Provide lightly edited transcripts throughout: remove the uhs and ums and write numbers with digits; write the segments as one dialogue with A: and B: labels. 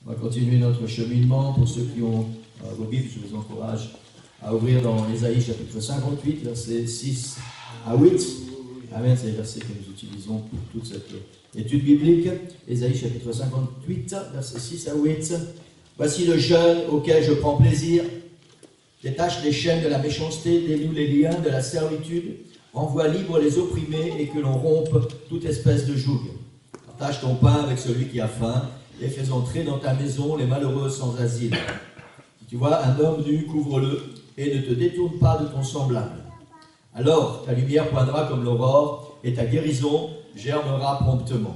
A: On va continuer notre cheminement. Pour ceux qui ont vos Bibles, je vous encourage à ouvrir dans Ésaïe chapitre 58, versets 6 à 8. Amen, c'est les versets que nous utilisons pour toute cette étude biblique. Ésaïe chapitre 58, versets 6 à 8. Voici le jeûne auquel je prends plaisir. Détache les chaînes de la méchanceté, dénoue les liens de la servitude, renvoie libre les opprimés et que l'on rompe toute espèce de joug. Partage ton pain avec celui qui a faim et fais entrer dans ta maison les malheureux sans asile. Si tu vois un homme nu, couvre-le et ne te détourne pas de ton semblable. Alors ta lumière poindra comme l'aurore et ta guérison germera promptement.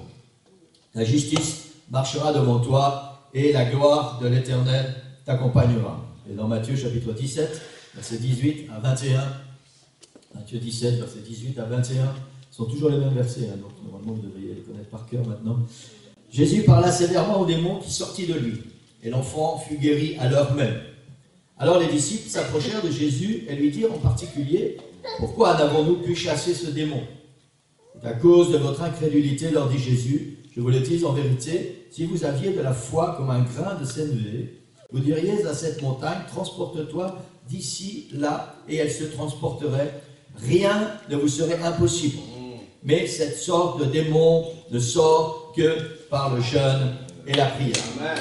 A: La justice marchera devant toi et la gloire de l'Éternel t'accompagnera. Et dans Matthieu chapitre 17, versets 18 à 21, Matthieu 17, versets 18 à 21, ce sont toujours les mêmes versets, donc normalement vous devriez les connaître par cœur maintenant. Jésus parla sévèrement au démon qui sortit de lui, et l'enfant fut guéri à l'heure même. Alors les disciples s'approchèrent de Jésus et lui dirent en particulier, « Pourquoi n'avons-nous pu chasser ce démon ?» C'est à cause de votre incrédulité, leur dit Jésus, je vous le dis en vérité, si vous aviez de la foi comme un grain de sénévé, vous diriez à cette montagne, transporte-toi d'ici, là, et elle se transporterait. Rien ne vous serait impossible. Mais cette sorte de démon ne sort que par le jeûne et la prière. Amen.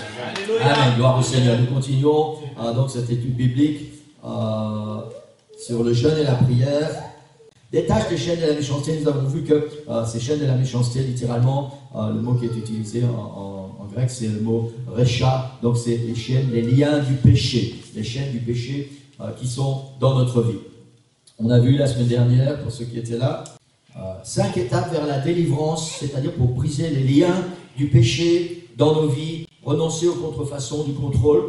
A: Amen. Gloire au Seigneur. Nous continuons donc cette étude biblique sur le jeûne et la prière. Détache les chaînes de la méchanceté. Nous avons vu que ces chaînes de la méchanceté, littéralement, le mot qui est utilisé en grec, c'est le mot recha. Donc c'est les chaînes, les liens du péché. Les chaînes du péché qui sont dans notre vie. On a vu la semaine dernière, pour ceux qui étaient là, 5 étapes vers la délivrance, c'est-à-dire pour briser les liens du péché dans nos vies, renoncer aux contrefaçons du contrôle,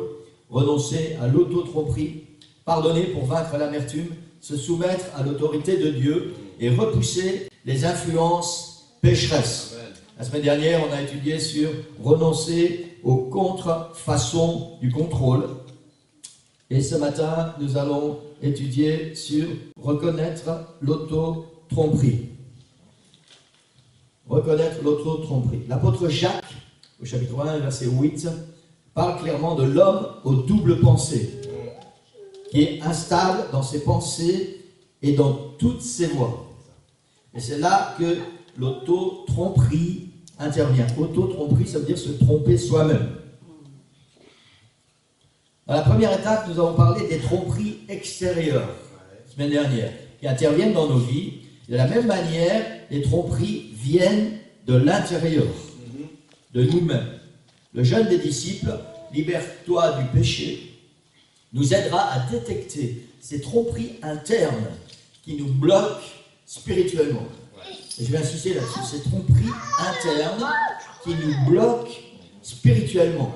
A: renoncer à l'auto-tromperie, pardonner pour vaincre l'amertume, se soumettre à l'autorité de Dieu et repousser les influences pécheresses. La semaine dernière, on a étudié sur renoncer aux contrefaçons du contrôle. Et ce matin, nous allons étudier sur reconnaître l'auto-tromperie. Reconnaître l'auto-tromperie. L'apôtre Jacques, au chapitre 1, verset 8, parle clairement de l'homme aux doubles pensées, qui est instable dans ses pensées et dans toutes ses voies. Et c'est là que l'auto-tromperie intervient. Auto-tromperie, ça veut dire se tromper soi-même. Dans la première étape, nous avons parlé des tromperies extérieures, la semaine dernière, qui interviennent dans nos vies. De la même manière, les tromperies viennent de l'intérieur, de nous-mêmes. Le jeûne des disciples, libère-toi du péché, nous aidera à détecter ces tromperies internes qui nous bloquent spirituellement. Et je vais insister là-dessus, ces tromperies internes qui nous bloquent spirituellement.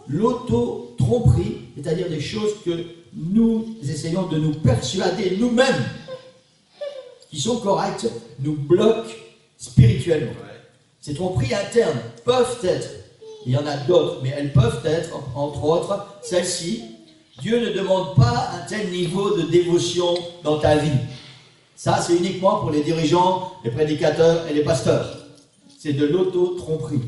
A: L'auto-tromperie, c'est-à-dire des choses que nous essayons de nous persuader nous-mêmes qui sont correctes, nous bloquent spirituellement. Ces tromperies internes peuvent être, il y en a d'autres, mais elles peuvent être, entre autres, celles-ci. Dieu ne demande pas un tel niveau de dévotion dans ta vie. Ça, c'est uniquement pour les dirigeants, les prédicateurs et les pasteurs. C'est de l'auto-tromperie.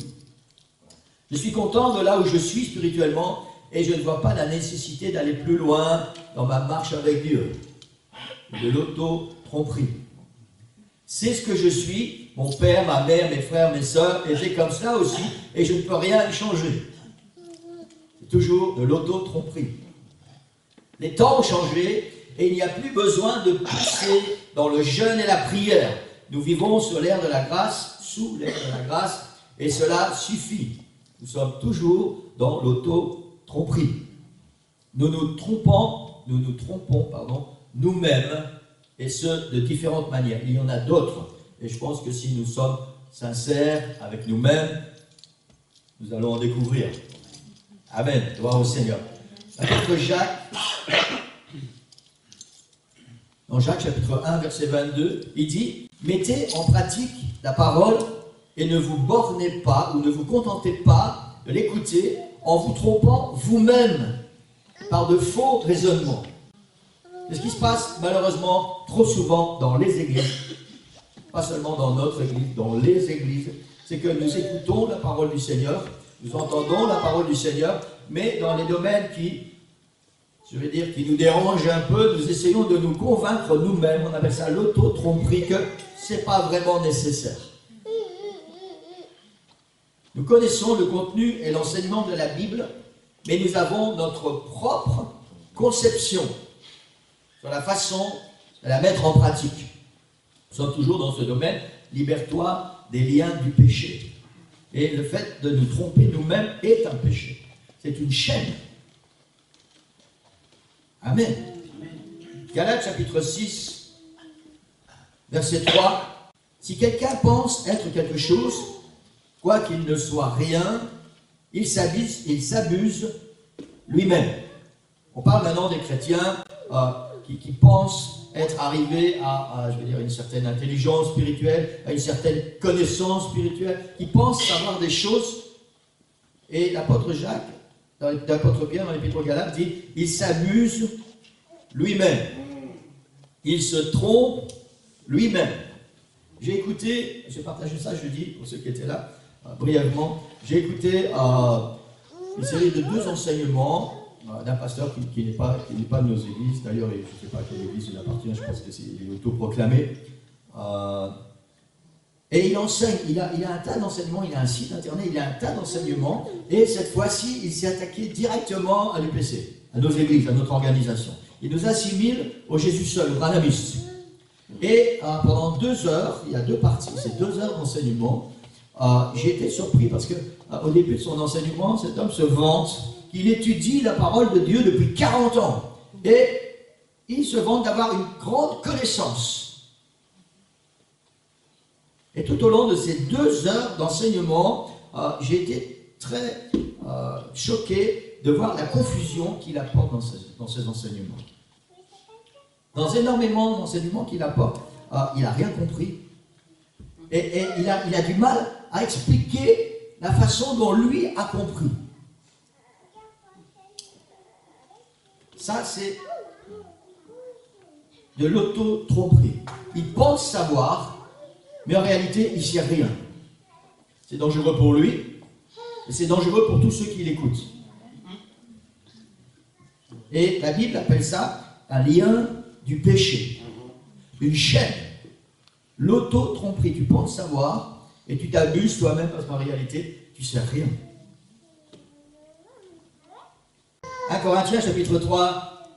A: Je suis content de là où je suis spirituellement et je ne vois pas la nécessité d'aller plus loin dans ma marche avec Dieu. De l'auto-tromperie. C'est ce que je suis, mon père, ma mère, mes frères, mes sœurs étaient comme ça aussi et je ne peux rien y changer. C'est toujours de l'auto-tromperie. Les temps ont changé et il n'y a plus besoin de pousser dans le jeûne et la prière. Nous vivons sur l'ère de la grâce, sous l'ère de la grâce, et cela suffit. Nous sommes toujours dans l'auto-tromperie. Nous nous trompons nous-mêmes, et ce, de différentes manières. Il y en a d'autres, et je pense que si nous sommes sincères avec nous-mêmes, nous allons en découvrir. Amen. Gloire au Seigneur. L'apôtre Jacques, dans Jacques chapitre 1, verset 22, il dit « Mettez en pratique la parole et ne vous bornez pas ou ne vous contentez pas de l'écouter en vous trompant vous-même par de faux raisonnements. » C'est ce qui se passe malheureusement trop souvent dans les églises, pas seulement dans notre église, dans les églises, c'est que nous écoutons la parole du Seigneur, nous entendons la parole du Seigneur, mais dans les domaines qui nous dérangent un peu, nous essayons de nous convaincre nous-mêmes, on appelle ça l'auto-tromperie, que ce n'est pas vraiment nécessaire. Nous connaissons le contenu et l'enseignement de la Bible, mais nous avons notre propre conception sur la façon de la mettre en pratique. Nous sommes toujours dans ce domaine, libère-toi des liens du péché. Et le fait de nous tromper nous-mêmes est un péché. C'est une chaîne. Amen. Galates chapitre 6, verset 3. Si quelqu'un pense être quelque chose, quoi qu'il ne soit rien, il s'abuse lui-même. On parle maintenant des chrétiens qui pensent être arrivés à une certaine intelligence spirituelle, à une certaine connaissance spirituelle, qui pensent savoir des choses. Et l'apôtre Jacques, l'apôtre Pierre dans l'Épître aux Galates dit, il s'amuse lui-même. Il se trompe lui-même. J'ai écouté, j'ai partagé ça jeudi, pour ceux qui étaient là, brièvement, j'ai écouté une série de 2 enseignements d'un pasteur qui n'est pas de nos églises. D'ailleurs, je ne sais pas à quelle église il appartient, je pense qu'il est autoproclamé. Et il enseigne, il a un tas d'enseignements, il a un site internet, il a un tas d'enseignements, et cette fois-ci, il s'est attaqué directement à l'UPC, à nos églises, à notre organisation. Il nous assimile au Jésus seul, au branhamiste. Et pendant 2 heures, il y a 2 parties, c'est 2 heures d'enseignement. J'ai été surpris parce que au début de son enseignement, cet homme se vante qu'il étudie la parole de Dieu depuis 40 ans. Et il se vante d'avoir une grande connaissance. Et tout au long de ces 2 heures d'enseignement, j'ai été très choqué de voir la confusion qu'il apporte dans ses enseignements. Dans énormément d'enseignements qu'il apporte, il n'a rien compris. Et il a du mal à expliquer la façon dont lui a compris. Ça, c'est de l'auto-tromperie. Il pense savoir, mais en réalité, il ne sait rien. C'est dangereux pour lui, et c'est dangereux pour tous ceux qui l'écoutent. Et la Bible appelle ça un lien du péché, une chaîne. L'auto-tromperie, tu penses savoir, et tu t'abuses toi-même parce qu'en réalité, tu ne sais rien. 1 Corinthiens chapitre 3,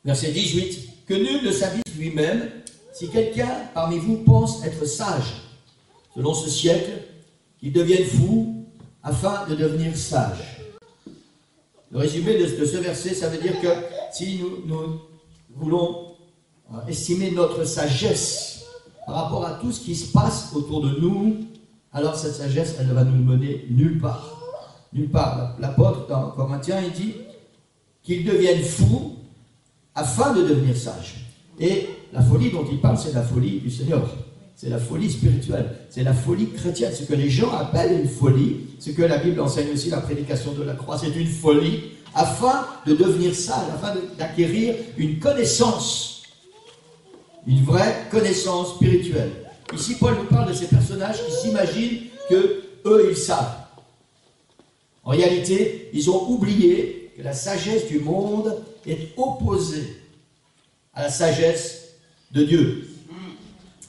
A: verset 18. Que nul ne s'abuse lui-même. Si quelqu'un parmi vous pense être sage, selon ce siècle, qu'il devienne fou, afin de devenir sage. Le résumé de ce verset, ça veut dire que si nous voulons estimer notre sagesse par rapport à tout ce qui se passe autour de nous, alors cette sagesse, elle ne va nous mener nulle part. Nulle part. L'apôtre dans Corinthiens, il dit qu'il devienne fou afin de devenir sage. Et la folie dont il parle, c'est la folie du Seigneur. C'est la folie spirituelle. C'est la folie chrétienne. Ce que les gens appellent une folie, ce que la Bible enseigne aussi, la prédication de la croix, c'est une folie afin de devenir sage, afin d'acquérir une connaissance, une vraie connaissance spirituelle. Ici, Paul nous parle de ces personnages qui s'imaginent que eux, ils savent. En réalité, ils ont oublié que la sagesse du monde est opposée à la sagesse de Dieu.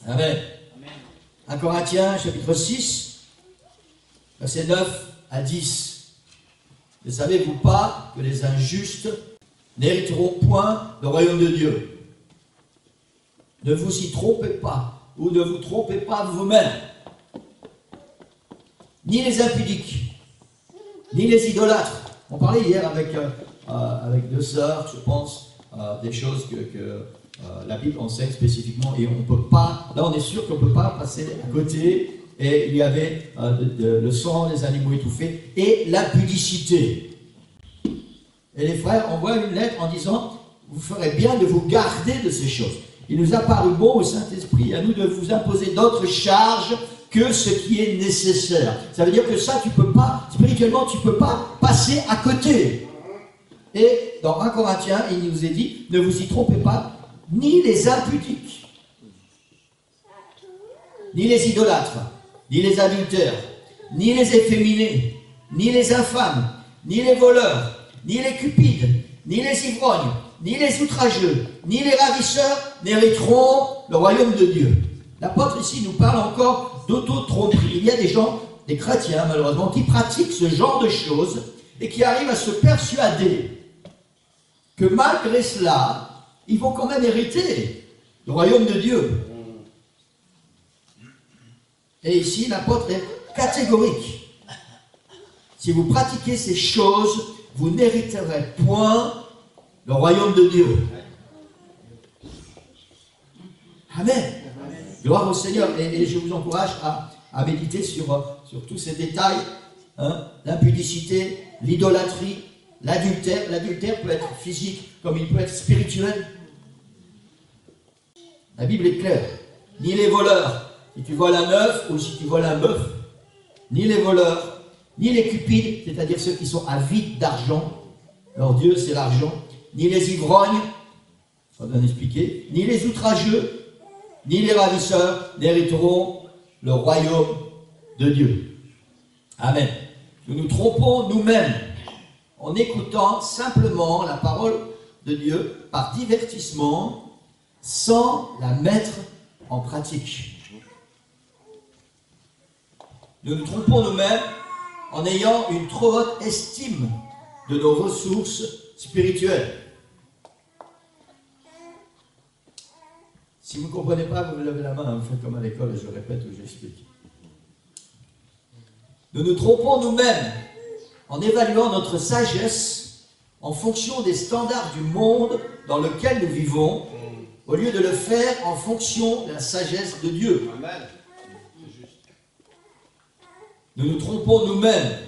A: Amen. 1 Corinthiens, chapitre 6, versets 9 à 10. Ne savez-vous pas que les injustes n'hériteront point le royaume de Dieu? Ne vous y trompez pas, ou ne vous trompez pas vous-même. Ni les impudiques, ni les idolâtres. On parlait hier avec 2 sœurs, je pense, des choses que la Bible enseigne spécifiquement, et on peut pas, là on est sûr qu'on ne peut pas passer à côté. Et il y avait le sang des animaux étouffés et l'impudicité. Et les frères envoient une lettre en disant, vous ferez bien de vous garder de ces choses. Il nous a paru bon au Saint-Esprit, à nous de vous imposer d'autres charges que ce qui est nécessaire. Ça veut dire que ça, tu peux pas, spirituellement, tu ne peux pas passer à côté. Et dans 1 Corinthiens, il nous est dit, ne vous y trompez pas, ni les impudiques, ni les idolâtres, ni les adultères, ni les efféminés, ni les infâmes, ni les voleurs, ni les cupides, ni les ivrognes, ni les outrageux, ni les ravisseurs n'hériteront le royaume de Dieu. L'apôtre ici nous parle encore d'auto-tromperie. Il y a des gens, des chrétiens malheureusement, qui pratiquent ce genre de choses et qui arrivent à se persuader que malgré cela, ils vont quand même hériter le royaume de Dieu. Et ici, l'apôtre est catégorique. Si vous pratiquez ces choses, vous n'hériterez point le royaume de Dieu. Amen. Gloire au Seigneur. Et je vous encourage à méditer sur tous ces détails. Hein, l'impudicité, l'idolâtrie, l'adultère. L'adultère peut être physique comme il peut être spirituel. La Bible est claire. Ni les voleurs, si tu voles un œuf ou si tu voles un bœuf, ni les voleurs, ni les cupides, c'est-à-dire ceux qui sont avides d'argent, leur Dieu c'est l'argent, ni les ivrognes, ça va bien expliquer, ni les outrageux, ni les ravisseurs n'hériteront le royaume de Dieu. Amen. Nous nous trompons nous-mêmes en écoutant simplement la parole de Dieu par divertissement sans la mettre en pratique. Nous nous trompons nous-mêmes en ayant une trop haute estime de nos ressources spirituelles. Si vous ne comprenez pas, vous me levez la main, vous faites comme à l'école, je répète ou j'explique. Nous nous trompons nous-mêmes en évaluant notre sagesse en fonction des standards du monde dans lequel nous vivons, au lieu de le faire en fonction de la sagesse de Dieu.
B: Amen.
A: Nous nous trompons nous-mêmes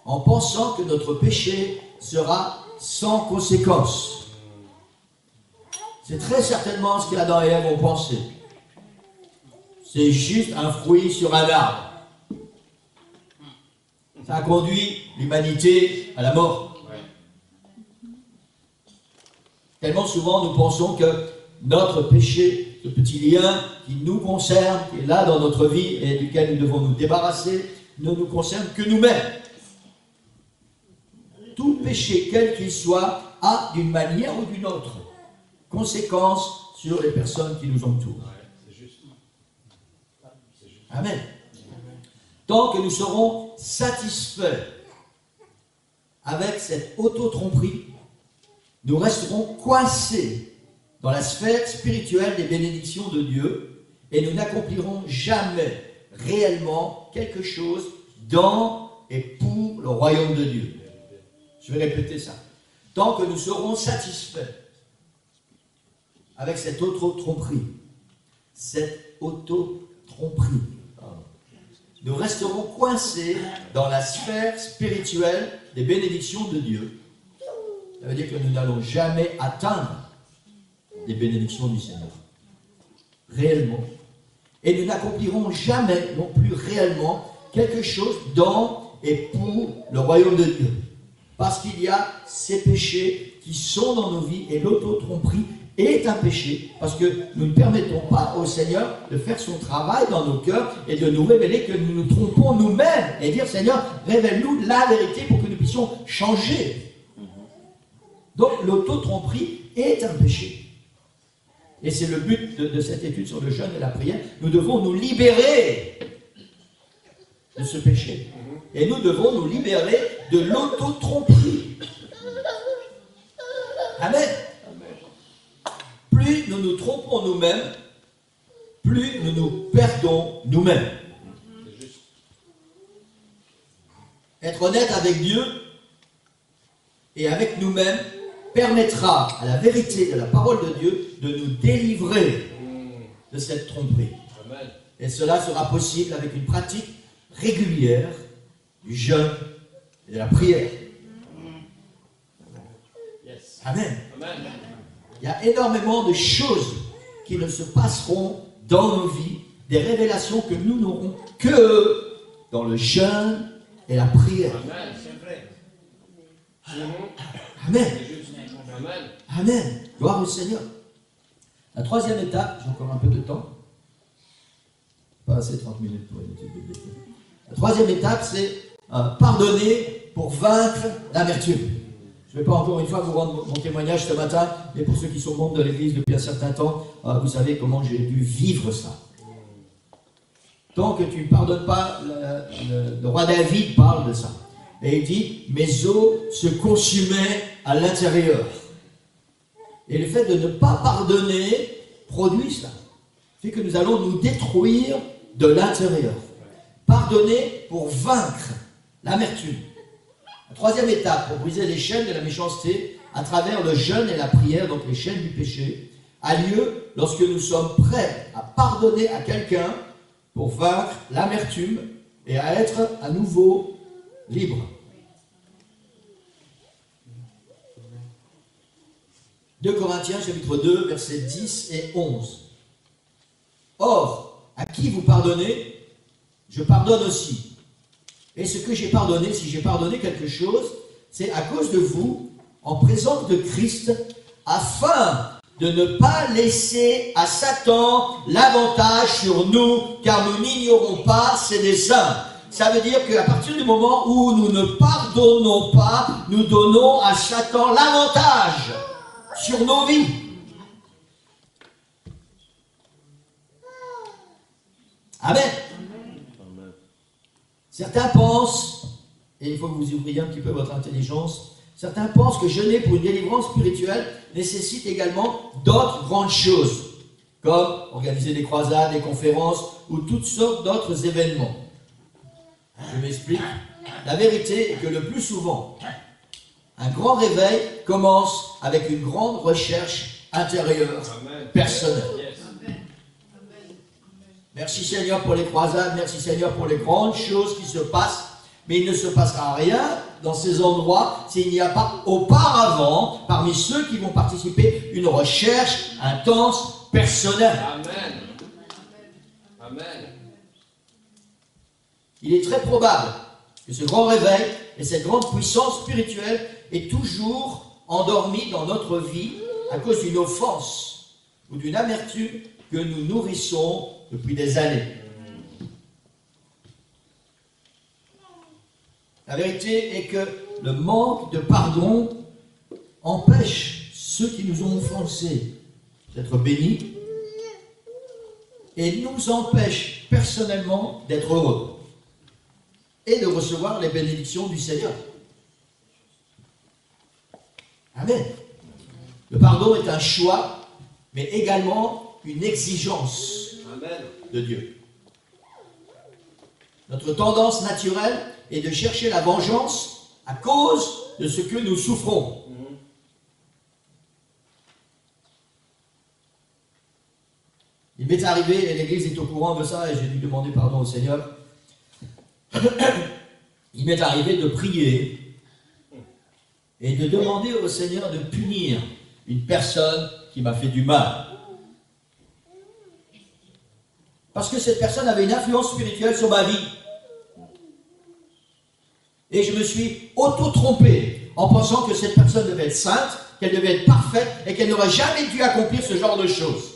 A: en pensant que notre péché sera sans conséquence. C'est très certainement ce qu'Adam et Ève ont pensé. C'est juste un fruit sur un arbre. Ça a conduit l'humanité à la mort. Tellement souvent nous pensons que notre péché, ce petit lien qui nous concerne, qui est là dans notre vie et duquel nous devons nous débarrasser, ne nous concerne que nous-mêmes. Tout péché, quel qu'il soit, a d'une manière ou d'une autre conséquence sur les personnes qui nous entourent. Amen. Tant que nous serons satisfaits avec cette auto-tromperie, nous resterons coincés dans la sphère spirituelle des bénédictions de Dieu et nous n'accomplirons jamais réellement quelque chose dans et pour le royaume de Dieu. Je vais répéter ça. Tant que nous serons satisfaits avec cette auto-tromperie, nous resterons coincés dans la sphère spirituelle des bénédictions de Dieu. Ça veut dire que nous n'allons jamais atteindre les bénédictions du Seigneur. Réellement. Et nous n'accomplirons jamais non plus réellement quelque chose dans et pour le royaume de Dieu. Parce qu'il y a ces péchés qui sont dans nos vies et l'auto-tromperie est un péché. Parce que nous ne permettons pas au Seigneur de faire son travail dans nos cœurs et de nous révéler que nous nous trompons nous-mêmes et dire Seigneur, révèle-nous la vérité pour que nous puissions changer. Donc l'auto-tromperie est un péché. Et c'est le but de cette étude sur le jeûne et la prière. Nous devons nous libérer de ce péché. Et nous devons nous libérer de l'auto-tromperie. Amen. Plus nous nous trompons nous-mêmes, plus nous nous perdons nous-mêmes. Être honnête avec Dieu et avec nous-mêmes permettra à la vérité de la parole de Dieu de nous délivrer de cette tromperie. Amen. Et cela sera possible avec une pratique régulière du jeûne et de la prière. Yes. Amen. Amen. Il y a énormément de choses qui ne se passeront dans nos vies, des révélations que nous n'aurons que dans le jeûne et la prière.
B: Amen. C'est vrai.
A: Amen.
B: Amen.
A: Amen. Gloire au Seigneur. La troisième étape, j'ai encore un peu de temps. Pas assez 30 minutes pour une étude biblique. La troisième étape, c'est pardonner pour vaincre l'amertume. Je ne vais pas encore une fois vous rendre mon témoignage ce matin, mais pour ceux qui sont membres de l'Église depuis un certain temps, vous savez comment j'ai dû vivre ça. Tant que tu ne pardonnes pas, le roi David parle de ça. Et il dit, mes os se consumaient à l'intérieur. Et le fait de ne pas pardonner produit cela. Fait que nous allons nous détruire de l'intérieur. Pardonner pour vaincre l'amertume. La troisième étape, pour briser les chaînes de la méchanceté, à travers le jeûne et la prière, donc les chaînes du péché, a lieu lorsque nous sommes prêts à pardonner à quelqu'un pour vaincre l'amertume et à être à nouveau libre. 2 Corinthiens chapitre 2, versets 10 et 11. Or, à qui vous pardonnez, je pardonne aussi. Et ce que j'ai pardonné, si j'ai pardonné quelque chose, c'est à cause de vous, en présence de Christ, afin de ne pas laisser à Satan l'avantage sur nous, car nous n'ignorons pas ses desseins. Ça veut dire qu'à partir du moment où nous ne pardonnons pas, nous donnons à Satan l'avantage sur nos vies. Amen. Certains pensent, et il faut que vous ouvriez un petit peu votre intelligence, certains pensent que jeûner pour une délivrance spirituelle nécessite également d'autres grandes choses, comme organiser des croisades, des conférences ou toutes sortes d'autres événements. Je m'explique. La vérité est que le plus souvent, un grand réveil commence avec une grande recherche intérieure, personnelle. Merci Seigneur pour les croisades, merci Seigneur pour les grandes choses qui se passent, mais il ne se passera rien dans ces endroits s'il n'y a pas auparavant, parmi ceux qui vont participer, une recherche intense, personnelle.
B: Amen. Amen.
A: Il est très probable que ce grand réveil et cette grande puissance spirituelle est toujours endormi dans notre vie à cause d'une offense ou d'une amertume que nous nourrissons depuis des années. La vérité est que le manque de pardon empêche ceux qui nous ont offensés d'être bénis et nous empêche personnellement d'être heureux et de recevoir les bénédictions du Seigneur. Amen. Le pardon est un choix, mais également une exigence de Dieu. Notre tendance naturelle est de chercher la vengeance à cause de ce que nous souffrons. Il m'est arrivé, et l'Église est au courant de ça, et j'ai dû demander pardon au Seigneur. Il m'est arrivé de prier et de demander au Seigneur de punir une personne qui m'a fait du mal. Parce que cette personne avait une influence spirituelle sur ma vie. Et je me suis auto-trompé en pensant que cette personne devait être sainte, qu'elle devait être parfaite et qu'elle n'aurait jamais dû accomplir ce genre de choses.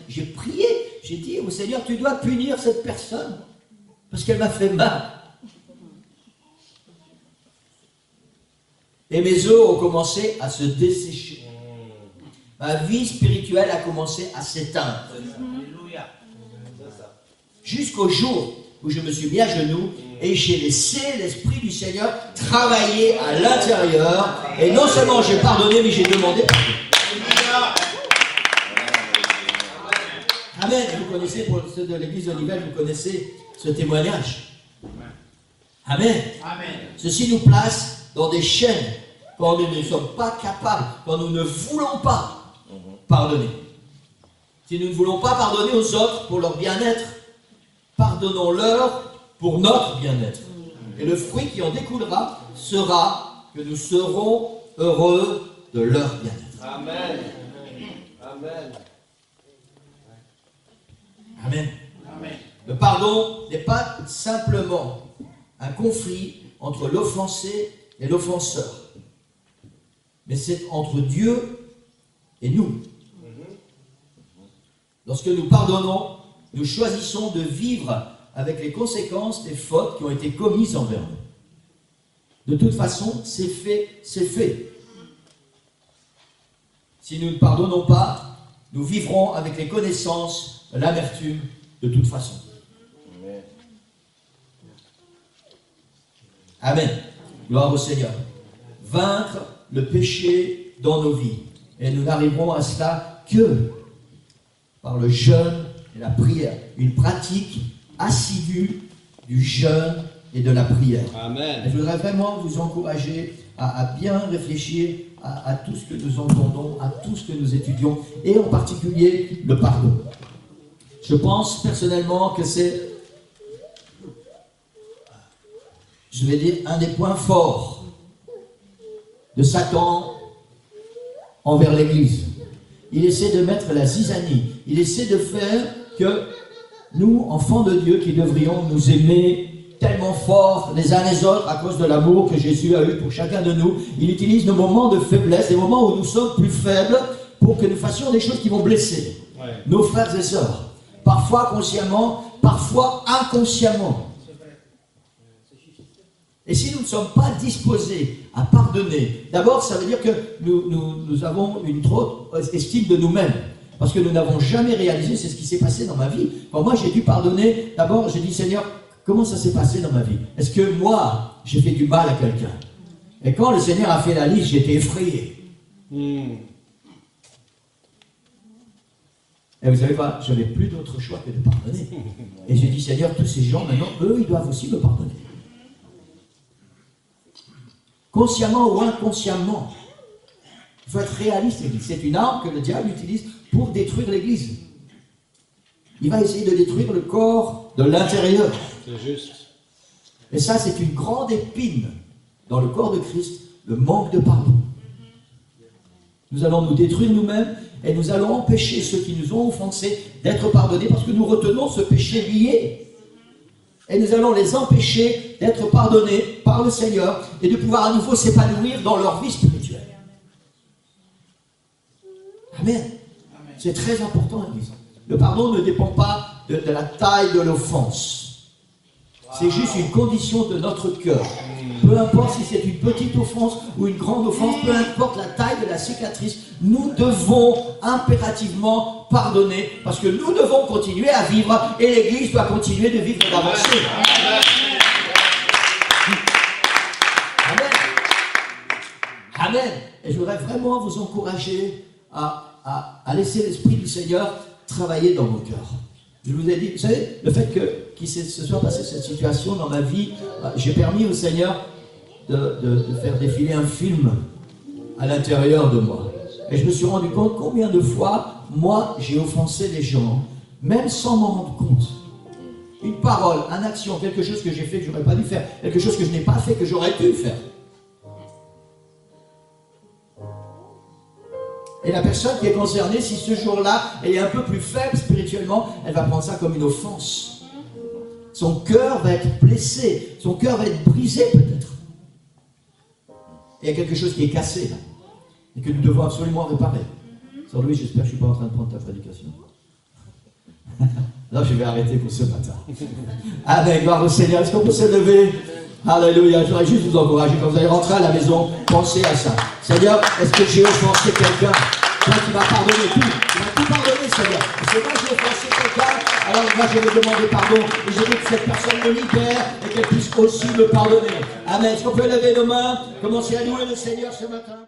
A: J'ai prié, j'ai dit au Seigneur, tu dois punir cette personne parce qu'elle m'a fait mal. Et mes os ont commencé à se dessécher. Ma vie spirituelle a commencé à s'éteindre. Jusqu'au jour où je me suis mis à genoux et j'ai laissé l'Esprit du Seigneur travailler à l'intérieur. Et non seulement j'ai pardonné, mais j'ai demandé pardon. Amen. Vous connaissez, pour ceux de l'église de Nivelles, vous connaissez ce témoignage. Amen. Amen. Ceci nous place dans des chaînes quand nous ne sommes pas capables, quand nous ne voulons pas pardonner. Si nous ne voulons pas pardonner aux autres pour leur bien-être, pardonnons-leur pour notre bien-être. Et le fruit qui en découlera sera que nous serons heureux de leur bien-être.
B: Amen. Amen.
A: Amen. Amen. Le pardon n'est pas simplement un conflit entre l'offensé et l'offenseur, mais c'est entre Dieu et nous. Lorsque nous pardonnons, nous choisissons de vivre avec les conséquences des fautes qui ont été commises envers nous. De toute façon, c'est fait, c'est fait. Si nous ne pardonnons pas, nous vivrons avec les connaissances de l'amertume de toute façon. Amen. Gloire au Seigneur. Vaincre le péché dans nos vies. Et nous n'arriverons à cela que par le jeûne et la prière. Une pratique assidue du jeûne et de la prière.
B: Amen.
A: Et je voudrais vraiment vous encourager à bien réfléchir à tout ce que nous entendons, à tout ce que nous étudions, et en particulier le pardon. Je pense personnellement que c'est, je vais dire, un des points forts de Satan envers l'Église. Il essaie de mettre la zizanie. Il essaie de faire que nous, enfants de Dieu, qui devrions nous aimer tellement fort les uns les autres à cause de l'amour que Jésus a eu pour chacun de nous, il utilise nos moments de faiblesse, les moments où nous sommes plus faibles, pour que nous fassions des choses qui vont blesser nos frères et sœurs. Parfois consciemment, parfois inconsciemment. Et si nous ne sommes pas disposés à pardonner, d'abord ça veut dire que nous avons une trop haute estime de nous-mêmes. Parce que nous n'avons jamais réalisé, c'est ce qui s'est passé dans ma vie. Quand moi j'ai dû pardonner, d'abord j'ai dit Seigneur, comment ça s'est passé dans ma vie? Est-ce que moi j'ai fait du mal à quelqu'un? Et quand le Seigneur a fait la liste, j'étais effrayé. Et vous savez pas, je n'avais plus d'autre choix que de pardonner. Et j'ai dit Seigneur, tous ces gens maintenant, eux, ils doivent aussi me pardonner. Consciemment ou inconsciemment. Il faut être réaliste, l'Église. C'est une arme que le diable utilise pour détruire l'Église. Il va essayer de détruire le corps de l'intérieur.
B: C'est juste.
A: Et ça, c'est une grande épine dans le corps de Christ, le manque de pardon. Nous allons nous détruire nous-mêmes et nous allons empêcher ceux qui nous ont offensés d'être pardonnés parce que nous retenons ce péché lié. Et nous allons les empêcher d'être pardonnés par le Seigneur et de pouvoir à nouveau s'épanouir dans leur vie spirituelle. Amen. C'est très important, l'Église. Le pardon ne dépend pas de la taille de l'offense. C'est juste une condition de notre cœur. Peu importe si c'est une petite offense ou une grande offense, peu importe la taille de la cicatrice, nous devons impérativement pardonner parce que nous devons continuer à vivre et l'Église doit continuer de vivre et d'avancer. Amen. Amen. Et je voudrais vraiment vous encourager à laisser l'Esprit du Seigneur travailler dans vos cœurs. Je vous ai dit, vous savez, le fait qu'il se soit passé cette situation dans ma vie, j'ai permis au Seigneur de faire défiler un film à l'intérieur de moi. Et je me suis rendu compte combien de fois, moi, j'ai offensé les gens, même sans m'en rendre compte. Une parole, une action, quelque chose que j'ai fait que je n'aurais pas dû faire, quelque chose que je n'ai pas fait que j'aurais dû faire. Et la personne qui est concernée, si ce jour-là, elle est un peu plus faible spirituellement, elle va prendre ça comme une offense. Son cœur va être blessé, son cœur va être brisé peut-être. Il y a quelque chose qui est cassé là, et que nous devons absolument réparer. Sœur Louis, j'espère que je ne suis pas en train de prendre ta prédication. Non, je vais arrêter pour ce matin. Amen, gloire au Seigneur. Est-ce qu'on peut se lever? Alléluia. Je voudrais juste vous encourager. Quand vous allez rentrer à la maison, pensez à ça. Seigneur, est-ce que j'ai offensé quelqu'un? Toi, tu m'as pardonné tout. Tu m'as tout pardonné, Seigneur. Parce que moi, j'ai offensé quelqu'un. Alors, moi, je vais demander pardon. Et je veux que cette personne me libère et qu'elle puisse aussi me pardonner. Amen. Est-ce qu'on peut lever nos mains? Commencer à louer le Seigneur ce matin?